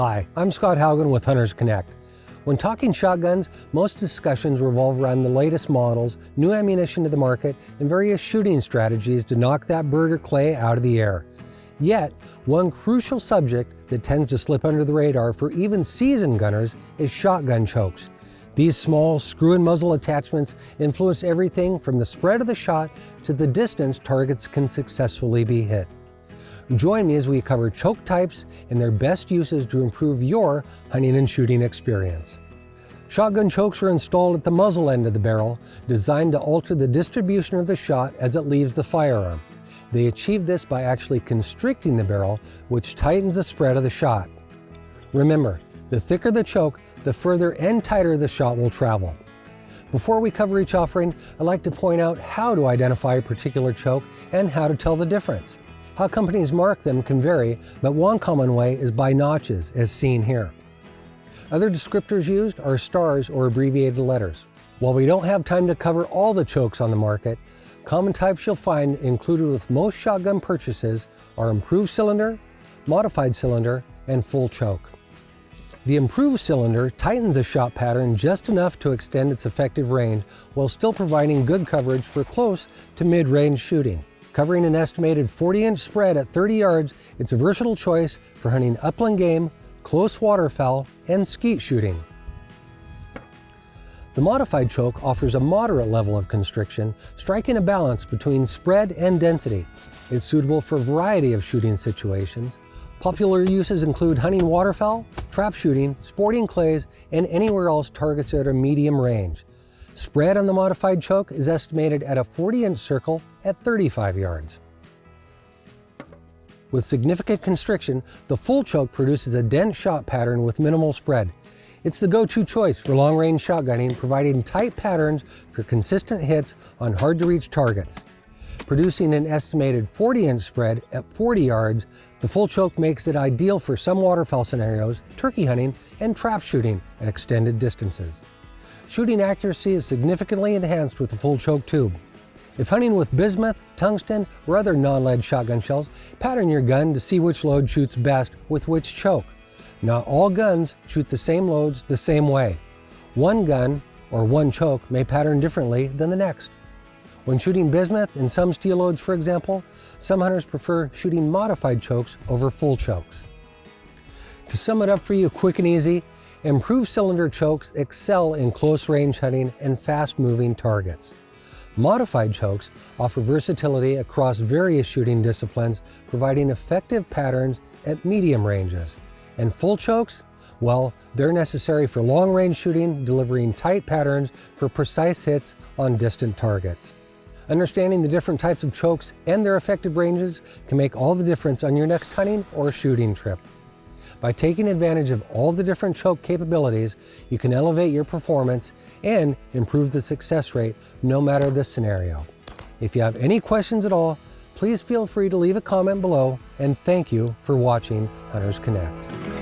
Hi, I'm Scott Haugen with Hunters Connect. When talking shotguns, most discussions revolve around the latest models, new ammunition to the market, and various shooting strategies to knock that bird or clay out of the air. Yet, one crucial subject that tends to slip under the radar for even seasoned gunners is shotgun chokes. These small screw and muzzle attachments influence everything from the spread of the shot to the distance targets can successfully be hit. Join me as we cover choke types and their best uses to improve your hunting and shooting experience. Shotgun chokes are installed at the muzzle end of the barrel, designed to alter the distribution of the shot as it leaves the firearm. They achieve this by actually constricting the barrel, which tightens the spread of the shot. Remember, the thicker the choke, the further and tighter the shot will travel. Before we cover each offering, I'd like to point out how to identify a particular choke and how to tell the difference. How companies mark them can vary, but one common way is by notches, as seen here. Other descriptors used are stars or abbreviated letters. While we don't have time to cover all the chokes on the market, common types you'll find included with most shotgun purchases are improved cylinder, modified cylinder, and full choke. The improved cylinder tightens the shot pattern just enough to extend its effective range while still providing good coverage for close to mid-range shooting. Covering an estimated 40-inch spread at 30 yards, it's a versatile choice for hunting upland game, close waterfowl, and skeet shooting. The modified choke offers a moderate level of constriction, striking a balance between spread and density. It's suitable for a variety of shooting situations. Popular uses include hunting waterfowl, trap shooting, sporting clays, and anywhere else targets at a medium range. Spread on the modified choke is estimated at a 40-inch circle at 35 yards. With significant constriction, the full choke produces a dense shot pattern with minimal spread. It's the go-to choice for long-range shotgunning, providing tight patterns for consistent hits on hard-to-reach targets. Producing an estimated 40-inch spread at 40 yards, the full choke makes it ideal for some waterfowl scenarios, turkey hunting, and trap shooting at extended distances. Shooting accuracy is significantly enhanced with the full choke tube. If hunting with bismuth, tungsten, or other non-lead shotgun shells, pattern your gun to see which load shoots best with which choke. Not all guns shoot the same loads the same way. One gun or one choke may pattern differently than the next. When shooting bismuth in some steel loads, for example, some hunters prefer shooting modified chokes over full chokes. To sum it up for you quick and easy, improved cylinder chokes excel in close range hunting and fast-moving targets. Modified chokes offer versatility across various shooting disciplines, providing effective patterns at medium ranges. And full chokes? Well, they're necessary for long-range shooting, delivering tight patterns for precise hits on distant targets. Understanding the different types of chokes and their effective ranges can make all the difference on your next hunting or shooting trip. By taking advantage of all the different choke capabilities, you can elevate your performance and improve the success rate no matter the scenario. If you have any questions at all, please feel free to leave a comment below, and thank you for watching Hunters Connect.